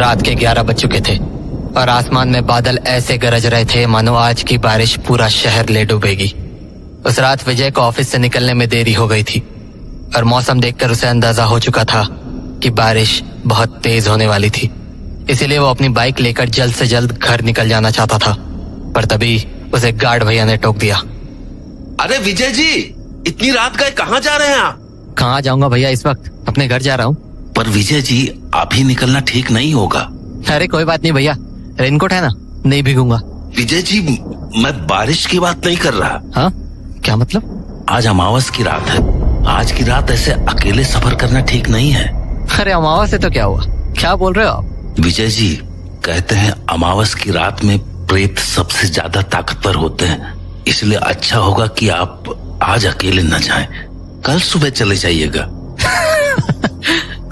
रात के 11 बज चुके थे और आसमान में बादल ऐसे गरज रहे थे मानो आज की बारिश पूरा शहर ले डूबेगी। उस रात विजय को ऑफिस से निकलने में देरी हो गई थी और मौसम देखकर उसे अंदाजा हो चुका था कि बारिश बहुत तेज होने वाली थी। इसीलिए वो अपनी बाइक लेकर जल्द से जल्द घर निकल जाना चाहता था, पर तभी उसे गार्ड भैया ने टोक दिया। अरे विजय जी, इतनी रात गए कहाँ जा रहे हैं आप? कहाँ जाऊंगा भैया, इस वक्त अपने घर जा रहा हूँ। पर विजय जी, अभी निकलना ठीक नहीं होगा। अरे कोई बात नहीं भैया, रेनकोट है ना, नहीं भीगूंगा। विजय जी, मैं बारिश की बात नहीं कर रहा। हाँ, क्या मतलब? आज अमावस की रात है। आज की रात ऐसे अकेले सफर करना ठीक नहीं है। अरे अमावस से तो क्या हुआ, क्या बोल रहे हो आप? विजय जी, कहते हैं अमावस की रात में प्रेत सबसे ज्यादा ताकतवर होते हैं, इसलिए अच्छा होगा कि आप आज अकेले न जाएं, कल सुबह चले जाइएगा।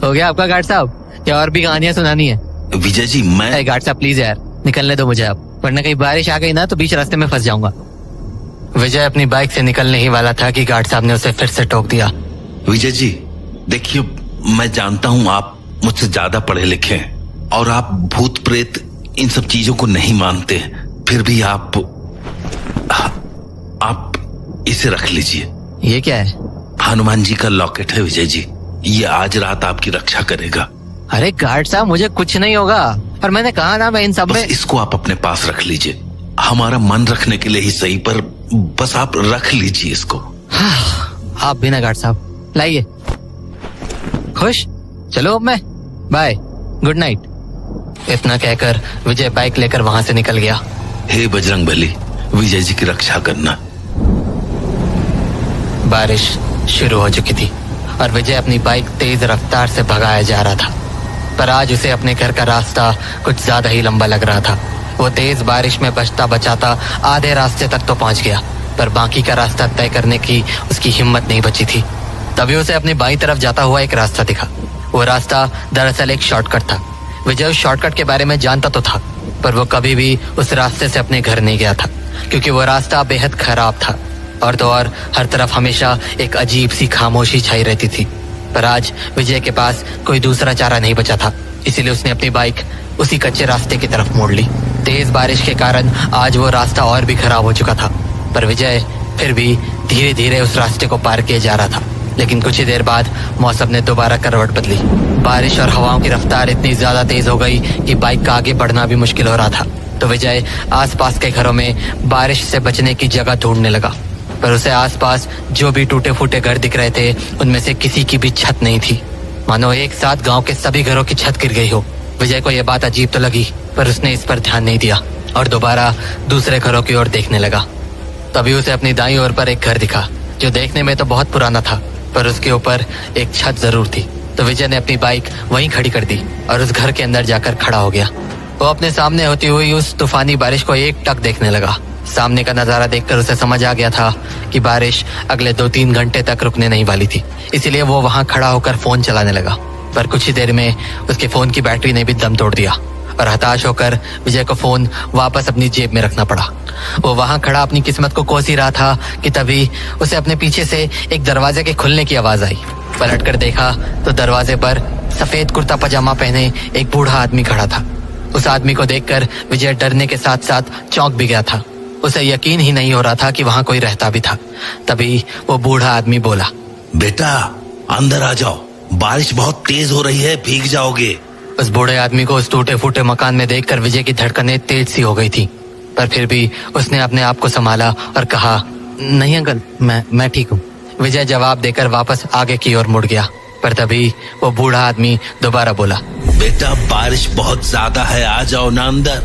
हो गया आपका गार्ड साहब, या और भी कहानियां सुनानी है? विजय जी, मैं गार्ड साहब प्लीज यार, निकलने दो मुझे अब, वरना कहीं बारिश आ गई ना तो बीच रास्ते में फंस जाऊंगा। विजय अपनी बाइक से निकलने ही वाला था कि गार्ड साहब ने उसे फिर से टोक दिया। विजय जी देखिए, मैं जानता हूँ आप मुझसे ज्यादा पढ़े लिखे हैं और आप भूत प्रेत इन सब चीजों को नहीं मानते, फिर भी आप इसे रख लीजिए। ये क्या है? हनुमान जी का लॉकेट है विजय जी, ये आज रात आपकी रक्षा करेगा। अरे गार्ड साहब, मुझे कुछ नहीं होगा, और मैंने कहा ना मैं इन सब में। इसको आप अपने पास रख लीजिए, हमारा मन रखने के लिए ही सही, पर बस आप रख लीजिए इसको। आप भी ना गार्ड साहब, लाइए। खुश? चलो अब मैं, बाय, गुड नाइट। इतना कहकर विजय बाइक लेकर वहां से निकल गया। हे बजरंगबली, विजय जी की रक्षा करना। बारिश शुरू हो चुकी थी और विजय अपनी बाइक तेज रफ्तार से भगाया जा रहा था, पर आज उसे अपने घर का रास्ता कुछ ज्यादा ही लंबा लग रहा था। वो तेज बारिश में बचता बचाता आधे रास्ते तक तो पहुंच गया, पर बाकी का रास्ता तय करने की उसकी हिम्मत नहीं बची थी। तभी उसे अपनी बाईं तरफ जाता हुआ एक रास्ता दिखा। वो रास्ता दरअसल एक शॉर्टकट था। विजय उस शॉर्टकट के बारे में जानता तो था, पर वो कभी भी उस रास्ते से अपने घर नहीं गया था, क्योंकि वो रास्ता बेहद खराब था और तो और हर तरफ हमेशा एक अजीब सी खामोशी छाई रहती थी। पर आज विजय के पास कोई दूसरा चारा नहीं बचा था, इसीलिए उसने अपनी बाइक उसी कच्चे रास्ते की तरफ मोड़ ली। तेज बारिश के कारण आज वो रास्ता और भी खराब हो चुका था, पर विजय फिर भी धीरे धीरे उस रास्ते को पार किए जा रहा था। लेकिन कुछ ही देर बाद मौसम ने दोबारा करवट बदली। बारिश और हवाओं की रफ्तार इतनी ज्यादा तेज हो गई कि बाइक का आगे बढ़ना भी मुश्किल हो रहा था। तो विजय आसपास के घरों में बारिश से बचने की जगह ढूंढने लगा, पर उसे आसपास जो भी टूटे फूटे घर दिख रहे थे उनमें से किसी की भी छत नहीं थी, मानो एक साथ गांव के सभी घरों की छत गिर गई हो। विजय को यह बात अजीब तो लगी, पर उसने इस पर ध्यान नहीं दिया और दोबारा दूसरे घरों की ओर देखने लगा। तभी उसे अपनी दाईं ओर पर एक घर दिखा, जो देखने में तो बहुत पुराना था, पर उसके ऊपर एक छत जरूर थी। तो विजय ने अपनी बाइक वहीं खड़ी कर दी और उस घर के अंदर जाकर खड़ा हो गया। वो अपने सामने होती हुई उस तूफानी बारिश को एक टक देखने लगा। सामने का नजारा देखकर उसे समझ आ गया था कि बारिश अगले 2-3 घंटे तक रुकने नहीं वाली थी, इसीलिए वो वहां खड़ा होकर फोन चलाने लगा। पर कुछ ही देर में उसके फोन की बैटरी ने भी दम तोड़ दिया और हताश होकर विजय को फोन वापस अपनी जेब में रखना पड़ा। वो वहां खड़ा अपनी किस्मत को कोस ही रहा था कि तभी उसे अपने पीछे से एक दरवाजे के खुलने की आवाज आई। पलट कर देखा तो दरवाजे पर सफेद कुर्ता पजामा पहने एक बूढ़ा आदमी खड़ा था। उस आदमी को देखकर विजय डरने के साथ साथ चौंक भी गया था। उसे यकीन ही नहीं हो रहा था कि वहां कोई रहता भी था। तभी वो बूढ़ा आदमी बोला, बेटा अंदर आ जाओ, बारिश बहुत तेज हो रही है, भीग जाओगे। उस बूढ़े आदमी को उस टूटे फूटे मकान में देखकर विजय की धड़कनें तेज सी हो गई थी, पर फिर भी उसने अपने आप को संभाला और कहा, नहीं अंकल, मैं ठीक हूँ। विजय जवाब देकर वापस आगे की ओर मुड़ गया, पर तभी वो बूढ़ा आदमी दोबारा बोला, बेटा बारिश बहुत ज्यादा है, आ जाओ ना अंदर।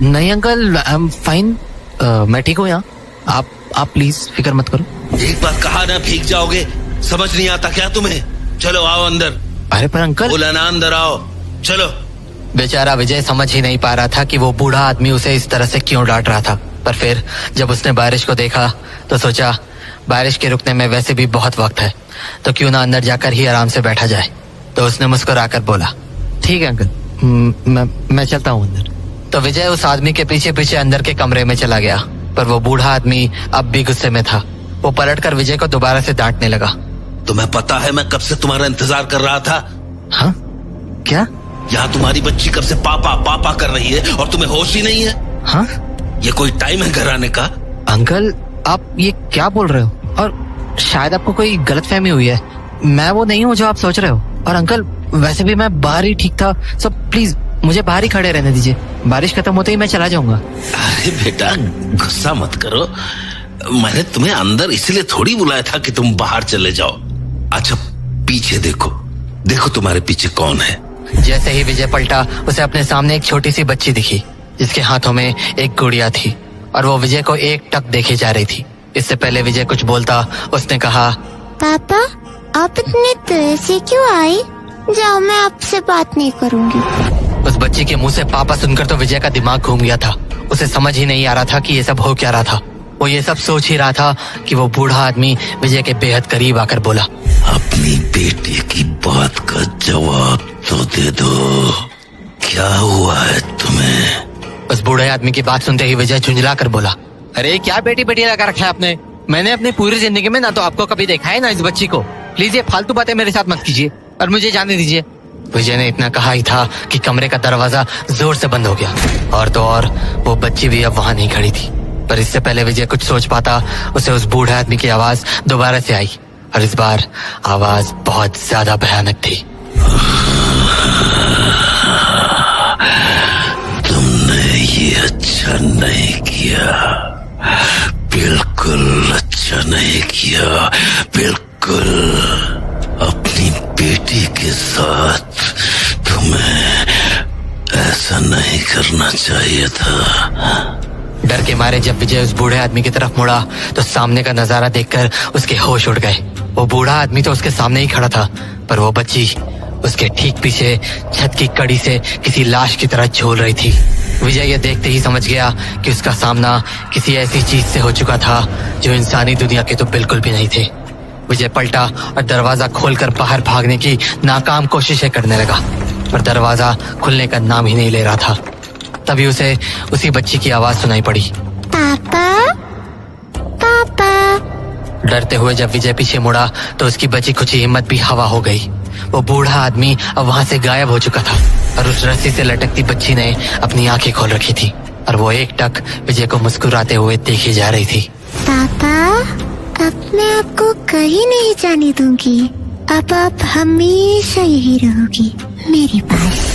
नहीं अंकल, आई एम फाइन, मैं ठीक हूँ यहाँ, आप प्लीज फिक्र मत करो। एक बार कहा ना भीग जाओगे, समझ नहीं आता क्या तुम्हें? चलो आओ अंदर। अरे पर अंकल, बोला ना अंदर आओ, चलो। बेचारा विजय समझ ही नहीं पा रहा था कि वो बूढ़ा आदमी उसे इस तरह से क्यों डांट रहा था। पर फिर जब उसने बारिश को देखा तो सोचा, बारिश के रुकने में वैसे भी बहुत वक्त है, तो क्यों ना अंदर जाकर ही आराम से बैठा जाए। तो उसने मुस्कुराकर बोला, ठीक है अंकल, मैं चलता हूँ अंदर। तो विजय उस आदमी के पीछे पीछे अंदर के कमरे में चला गया, पर वो बूढ़ा आदमी अब भी गुस्से में था। वो पलटकर विजय को दोबारा से डांटने लगा, तुम्हें पता है मैं कब से तुम्हारा इंतजार कर रहा था? हाँ क्या? यहाँ तुम्हारी बच्ची कब से पापा पापा कर रही है और तुम्हें होश ही नहीं है? हाँ ये कोई टाइम है घर आने का? अंकल, आप ये क्या बोल रहे हो? और शायद आपको कोई गलतफहमी हुई है। मैं वो नहीं हूँ जो आप सोच रहे हो। और अंकल, वैसे भी मैं बाहर ही ठीक था, सो प्लीज मुझे बाहर ही खड़े रहने दीजिए। बारिश खत्म होते ही मैं चला जाऊंगा। अरे बेटा, गुस्सा मत करो। मैंने तुम्हें अंदर इसलिए थोड़ी बुलाया था कि तुम बाहर चले जाओ। अच्छा, पीछे देखो, देखो तुम्हारे पीछे कौन है। जैसे ही विजय पलटा, उसे अपने सामने एक छोटी सी बच्ची दिखी जिसके हाथों में एक गुड़िया थी और वो विजय को एक टक देखे जा रही थी। इससे पहले विजय कुछ बोलता, उसने कहा, पापा, आप इतने देर से क्यों आए? जाओ, मैं आपसे बात नहीं करूंगी। उस बच्ची के मुंह से पापा सुनकर तो विजय का दिमाग घूम गया था। उसे समझ ही नहीं आ रहा था कि ये सब हो क्या रहा था। वो ये सब सोच ही रहा था कि वो बूढ़ा आदमी विजय के बेहद करीब आकर बोला, अपनी बेटी की बात का जवाब तो दे दो, क्या हुआ है तुम्हें? उस बूढ़े आदमी की बात सुनते ही विजय झुंझला कर बोला, अरे क्या बेटी बेटी लगा रखा है आपने? मैंने अपनी पूरी जिंदगी में ना तो आपको कभी देखा है ना इस बच्ची को। प्लीज ये फालतू बातें मेरे साथ मत कीजिए और मुझे जाने दीजिए। विजय ने इतना कहा ही था कि कमरे का दरवाजा जोर से बंद हो गया। और तो और वो बच्ची भी अब वहाँ नहीं खड़ी थी। पर इससे पहले विजय कुछ सोच पाता, उसे उस बूढ़े आदमी की आवाज दोबारा से आई और इस बार आवाज बहुत ज्यादा भयानक थी। तुमने ये अच्छा नहीं किया, बिल्कुल अच्छा नहीं किया, बिल्कुल। अपनी बेटी के साथ तुम्हें ऐसा नहीं करना चाहिए था। डर के मारे जब विजय उस बूढ़े आदमी की तरफ मुड़ा तो सामने का नजारा देखकर उसके होश उड़ गए। वो बूढ़ा आदमी तो उसके सामने ही खड़ा था, पर वो बच्ची उसके ठीक पीछे छत की कड़ी से किसी लाश की तरह झूल रही थी। विजय ये देखते ही समझ गया कि उसका सामना किसी ऐसी चीज से हो चुका था जो इंसानी दुनिया के तो बिल्कुल भी नहीं थे। विजय पलटा और दरवाजा खोलकर बाहर भागने की नाकाम कोशिशें करने लगा, पर दरवाजा खुलने का नाम ही नहीं ले रहा था। तभी उसे उसी बच्ची की आवाज सुनाई पड़ी, पापा, पापा। डरते हुए जब विजय पीछे मुड़ा तो उसकी बची खुची हिम्मत भी हवा हो गई। वो बूढ़ा आदमी अब वहाँ से गायब हो चुका था और उस रस्सी से लटकती बच्ची ने अपनी आंखें खोल रखी थी और वो एक टक विजय को मुस्कुराते हुए देखी जा रही थी। पापा, अब मैं आपको कहीं नहीं जाने दूंगी। अब आप हमेशा यही रहोगी मेरे पास।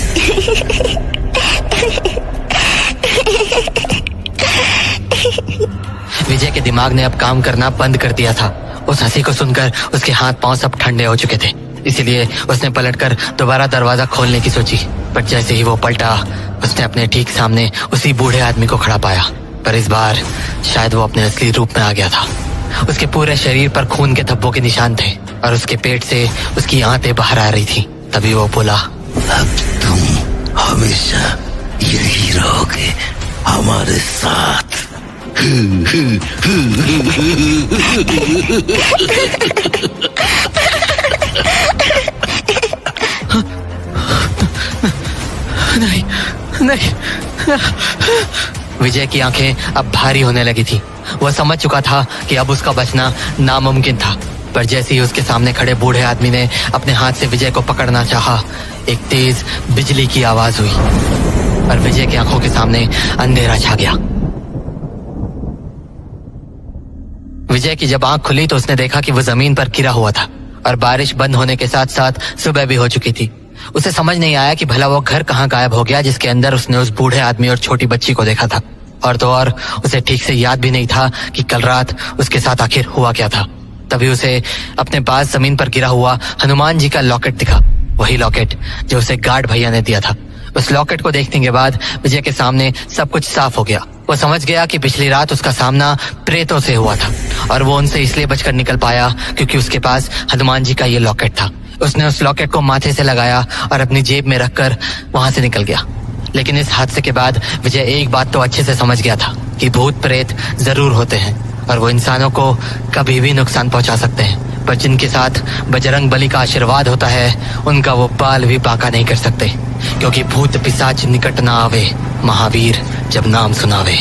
विजय के दिमाग ने अब काम करना बंद कर दिया था। उस हंसी को सुनकर उसके हाथ पांव सब ठंडे हो चुके थे, इसीलिए उसने पलटकर दोबारा दरवाजा खोलने की सोची। पर जैसे ही वो पलटा, उसने अपने ठीक सामने उसी बूढ़े आदमी को खड़ा पाया। पर इस बार शायद वो अपने असली रूप में आ गया था। उसके पूरे शरीर पर खून के धब्बों के निशान थे और उसके पेट से उसकी आंतें बाहर आ रही थी। तभी वो बोला, अब तुम हमेशा यही रहोगे हमारे साथ। नहीं, नहीं। विजय की आंखें अब भारी होने लगी थी। वह समझ चुका था कि अब उसका बचना नामुमकिन था। पर जैसे ही उसके सामने खड़े बूढ़े आदमी ने अपने हाथ से विजय को पकड़ना चाहा, एक तेज बिजली की आवाज हुई और विजय की आंखों के सामने अंधेरा छा गया। विजय की जब आंख खुली तो उसने देखा कि वो जमीन पर गिरा हुआ था और बारिश बंद होने के साथ साथ सुबह भी हो चुकी थी। उसे समझ नहीं आया कि भला वो घर कहाँ गायब हो गया जिसके अंदर उसने उस बूढ़े आदमी और छोटी बच्ची को देखा था। और तो और उसे ठीक से याद भी नहीं था कि कल रात उसके साथ आखिर हुआ क्या था। तभी उसे अपने पास जमीन पर गिरा हुआ हनुमान जी का लॉकेट दिखा, वही लॉकेट जो उसे गार्ड भैया ने दिया था। उस लॉकेट को देखने के बाद विजय के सामने सब कुछ साफ हो गया। वो समझ गया कि पिछली रात उसका सामना प्रेतों से हुआ था और वो उनसे इसलिए बचकर निकल पाया क्योंकि उसके पास हनुमान जी का ये लॉकेट था। उसने उस लॉकेट को माथे से लगाया और अपनी जेब में रखकर वहां से निकल गया। लेकिन इस हादसे के बाद विजय एक बात तो अच्छे से समझ गया था कि भूत प्रेत जरूर होते हैं और वो इंसानों को कभी भी नुकसान पहुंचा सकते हैं, पर जिनके साथ बजरंग बली का आशीर्वाद होता है उनका वो बाल भी बांका नहीं कर सकते, क्योंकि भूत पिशाच निकट ना आवे, महावीर जब नाम सुनावे।